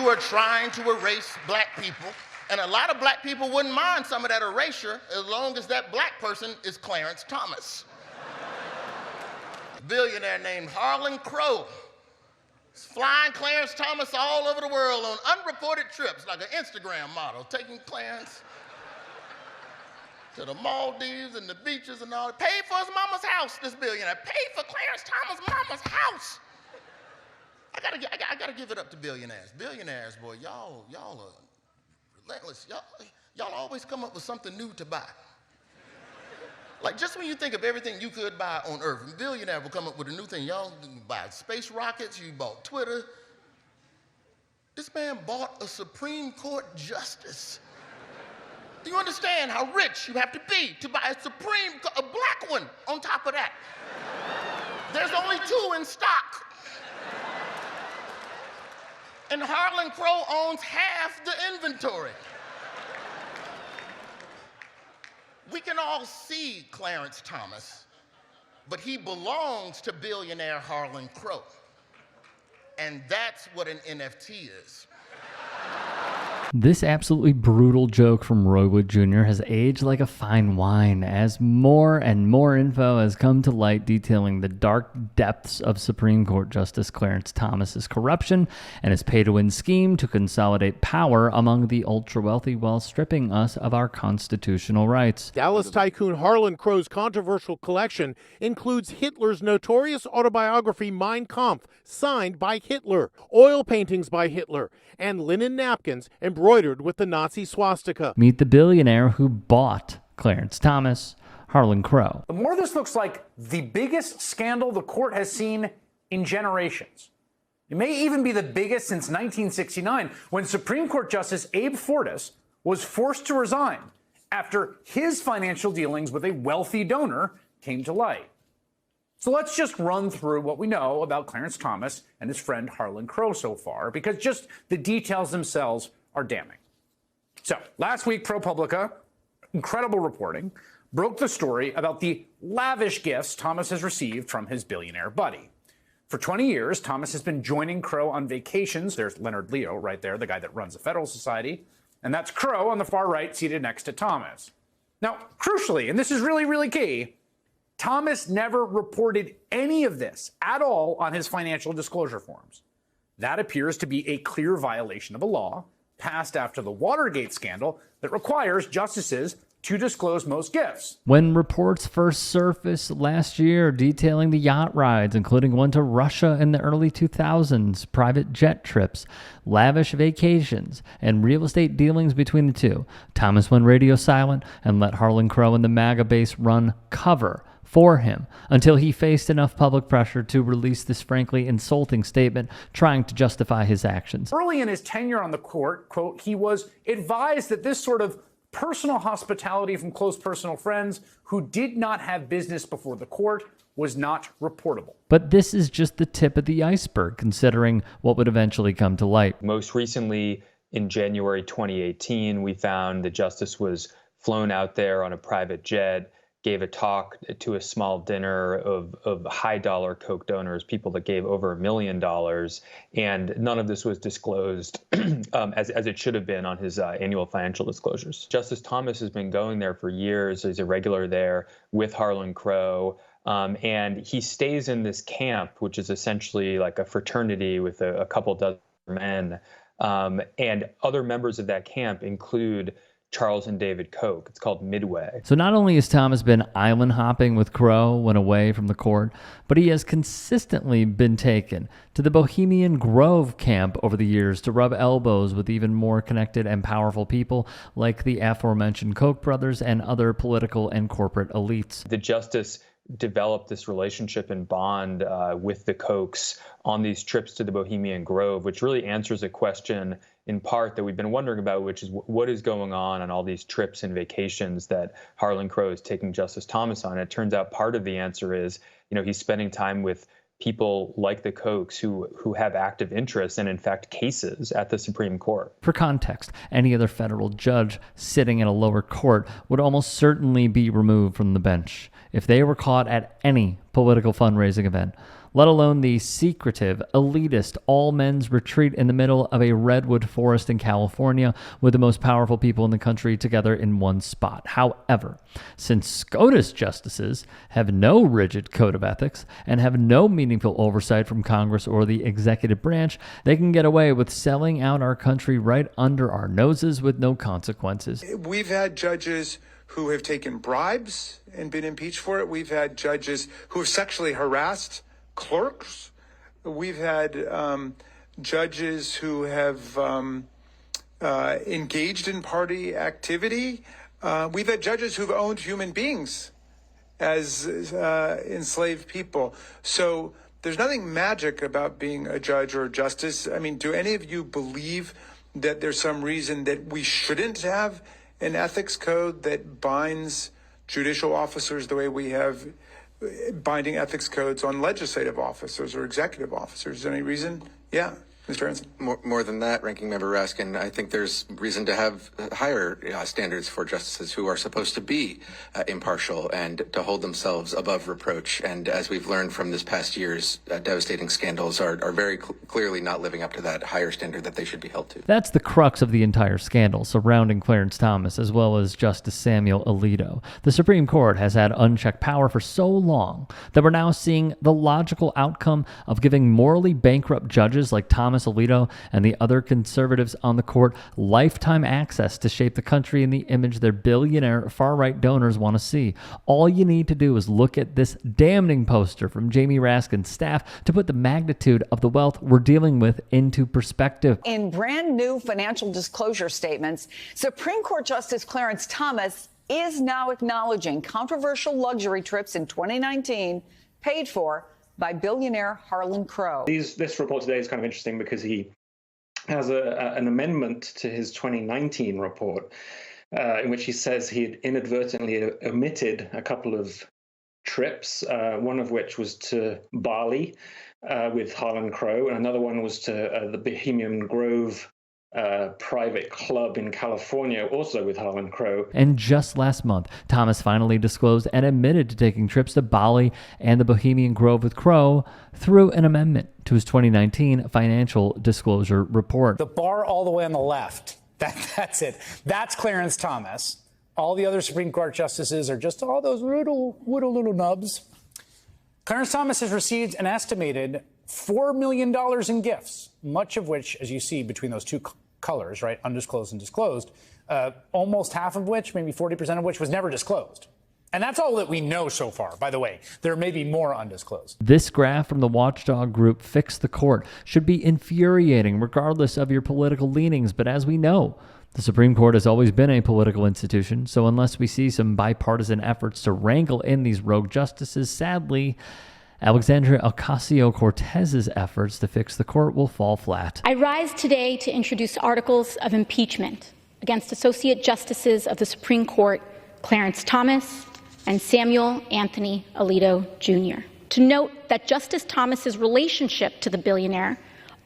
you are trying to erase black people, and a lot of black people wouldn't mind some of that erasure as long as that black person is Clarence Thomas. A billionaire named Harlan Crow is flying Clarence Thomas all over the world on unreported trips, like an Instagram model, taking Clarence to the Maldives and the beaches and all. Paid for his mama's house, this billionaire. Paid for Clarence Thomas' mama's house. I gotta give it up to billionaires. Billionaires, boy, y'all are relentless. Y'all always come up with something new to buy. Like, just when you think of everything you could buy on Earth, a billionaire will come up with a new thing. Y'all buy space rockets, you bought Twitter. This man bought a Supreme Court justice. Do you understand how rich you have to be to buy a black one on top of that? There's only 2 in stock. And Harlan Crow owns half the inventory. We can all see Clarence Thomas, but he belongs to billionaire Harlan Crow. And that's what an NFT is. This absolutely brutal joke from Roy Wood Jr. has aged like a fine wine as more and more info has come to light detailing the dark depths of Supreme Court Justice Clarence Thomas's corruption and his pay-to-win scheme to consolidate power among the ultra-wealthy while stripping us of our constitutional rights. Dallas tycoon Harlan Crow's controversial collection includes Hitler's notorious autobiography Mein Kampf, signed by Hitler, oil paintings by Hitler, and linen napkins embroidered with the Nazi swastika. Meet the billionaire who bought Clarence Thomas, Harlan Crow. The more this looks like the biggest scandal the court has seen in generations. It may even be the biggest since 1969, when Supreme Court Justice Abe Fortas was forced to resign after his financial dealings with a wealthy donor came to light. So let's just run through what we know about Clarence Thomas and his friend Harlan Crow so far, because just the details themselves are damning. So last week, ProPublica, incredible reporting, broke the story about the lavish gifts Thomas has received from his billionaire buddy. For 20 years, Thomas has been joining Crow on vacations. There's Leonard Leo right there, the guy that runs the Federal Society. And that's Crow on the far right, seated next to Thomas. Now, crucially, and this is really, really key, Thomas never reported any of this at all on his financial disclosure forms. That appears to be a clear violation of a law passed after the Watergate scandal that requires justices to disclose most gifts. When reports first surfaced last year detailing the yacht rides, including one to Russia in the early 2000s, private jet trips, lavish vacations, and real estate dealings between the two, Thomas went radio silent and let Harlan Crow and the MAGA base run cover for him until he faced enough public pressure to release this frankly insulting statement trying to justify his actions. Early in his tenure on the court, quote, he was advised that this sort of personal hospitality from close personal friends who did not have business before the court was not reportable. But this is just the tip of the iceberg, considering what would eventually come to light. Most recently, in January 2018, we found the justice was flown out there on a private jet, gave a talk to a small dinner of high-dollar Koch donors, people that gave over $1 million, and none of this was disclosed as it should have been on his annual financial disclosures. Justice Thomas has been going there for years. He's a regular there with Harlan Crow, and he stays in this camp, which is essentially like a fraternity with a couple dozen men, and other members of that camp include Charles and David Koch. It's called Midway. So not only has Thomas been island hopping with Crow when away from the court, but he has consistently been taken to the Bohemian Grove camp over the years to rub elbows with even more connected and powerful people like the aforementioned Koch brothers and other political and corporate elites. The justice developed this relationship and bond with the Kochs on these trips to the Bohemian Grove, which really answers a question in part that we've been wondering about, which is what is going on all these trips and vacations that Harlan Crow is taking Justice Thomas on. It turns out part of the answer is, he's spending time with people like the Kochs who have active interests and, in fact, cases at the Supreme Court. For context, any other federal judge sitting in a lower court would almost certainly be removed from the bench if they were caught at any political fundraising event, let alone the secretive, elitist, all-men's retreat in the middle of a redwood forest in California with the most powerful people in the country together in one spot. However, since SCOTUS justices have no rigid code of ethics and have no meaningful oversight from Congress or the executive branch, they can get away with selling out our country right under our noses with no consequences. We've had judges who have taken bribes and been impeached for it. We've had judges who have sexually harassed clerks. We've had judges who have engaged in party activity. We've had judges who've owned human beings as enslaved people. So there's nothing magic about being a judge or a justice. I mean, do any of you believe that there's some reason that we shouldn't have an ethics code that binds judicial officers the way we have binding ethics codes on legislative officers or executive officers? Is there any reason? Yeah. Mr. Hanson. More than that, Ranking Member Raskin, I think there's reason to have higher standards for justices who are supposed to be impartial and to hold themselves above reproach. And as we've learned from this past year's devastating scandals, are very clearly not living up to that higher standard that they should be held to. That's the crux of the entire scandal surrounding Clarence Thomas, as well as Justice Samuel Alito. The Supreme Court has had unchecked power for so long that we're now seeing the logical outcome of giving morally bankrupt judges like Thomas Alito and the other conservatives on the court lifetime access to shape the country in the image their billionaire far-right donors want to see. All you need to do is look at this damning poster from Jamie Raskin's staff to put the magnitude of the wealth we're dealing with into perspective. In brand new financial disclosure statements, Supreme Court Justice Clarence Thomas is now acknowledging controversial luxury trips in 2019 paid for by billionaire Harlan Crow. This report today is kind of interesting because he has an amendment to his 2019 report in which he says he had inadvertently omitted a couple of trips, one of which was to Bali with Harlan Crow, and another one was to the Bohemian Grove private club in California, also with Harlan Crow. And just last month, Thomas finally disclosed and admitted to taking trips to Bali and the Bohemian Grove with Crow through an amendment to his 2019 financial disclosure report. The bar all the way on the left. That's it. That's Clarence Thomas. All the other Supreme Court justices are just all those little nubs. Clarence Thomas has received an estimated $4 million in gifts, much of which, as you see between those two colors, right, undisclosed and disclosed, almost half of which, maybe 40% of which, was never disclosed. And that's all that we know so far, by the way. There may be more undisclosed. This graph from the watchdog group Fix the Court should be infuriating regardless of your political leanings, but as we know, the Supreme Court has always been a political institution, so unless we see some bipartisan efforts to wrangle in these rogue justices, sadly, Alexandria Ocasio-Cortez's efforts to fix the court will fall flat. I rise today to introduce articles of impeachment against Associate Justices of the Supreme Court Clarence Thomas and Samuel Anthony Alito, Jr. To note that Justice Thomas's relationship to the billionaire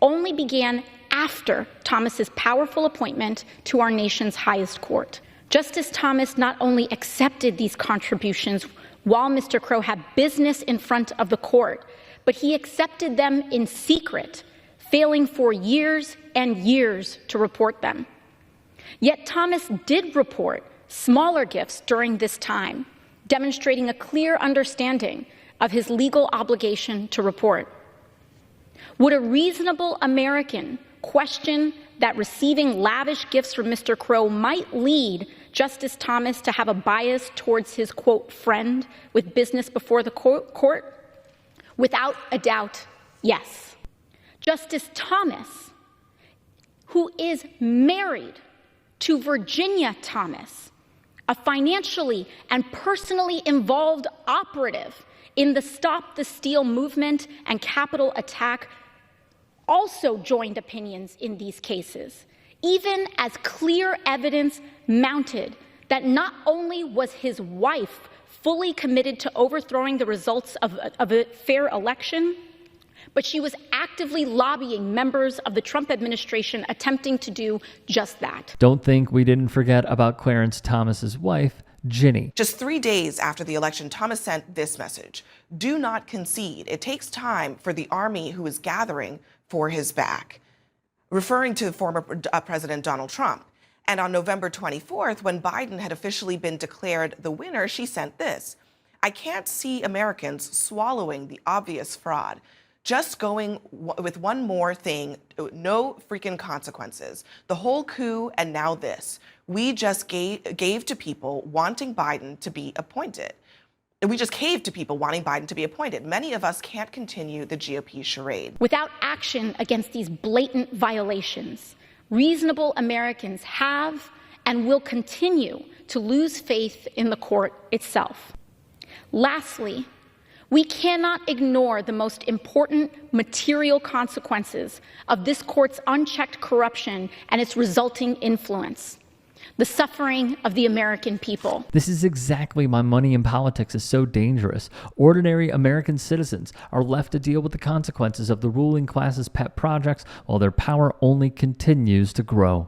only began after Thomas's powerful appointment to our nation's highest court. Justice Thomas not only accepted these contributions while Mr. Crow had business in front of the court, but he accepted them in secret, failing for years and years to report them. Yet Thomas did report smaller gifts during this time, demonstrating a clear understanding of his legal obligation to report. Would a reasonable American question that receiving lavish gifts from Mr. Crow might lead Justice Thomas to have a bias towards his, quote, friend with business before the court? Without a doubt, yes. Justice Thomas, who is married to Virginia Thomas, a financially and personally involved operative in the Stop the Steal movement and Capitol attack, also joined opinions in these cases, even as clear evidence mounted that not only was his wife fully committed to overthrowing the results of a fair election, but she was actively lobbying members of the Trump administration attempting to do just that. Don't think we didn't forget about Clarence Thomas's wife, Ginny. Just 3 days after the election, Thomas sent this message: do not concede. It takes time for the army who is gathering for his back, referring to former President Donald Trump. And on November 24th, when Biden had officially been declared the winner, she sent this: I can't see Americans swallowing the obvious fraud. Just going with one more thing, no freaking consequences. The whole coup and now this. We just gave to people wanting Biden to be appointed. We just caved to people wanting Biden to be appointed. Many of us can't continue the GOP charade. Without action against these blatant violations, reasonable Americans have and will continue to lose faith in the court itself. Lastly, we cannot ignore the most important material consequences of this court's unchecked corruption and its resulting influence: the suffering of the American people. This is exactly why money in politics is so dangerous. Ordinary American citizens are left to deal with the consequences of the ruling class's pet projects while their power only continues to grow.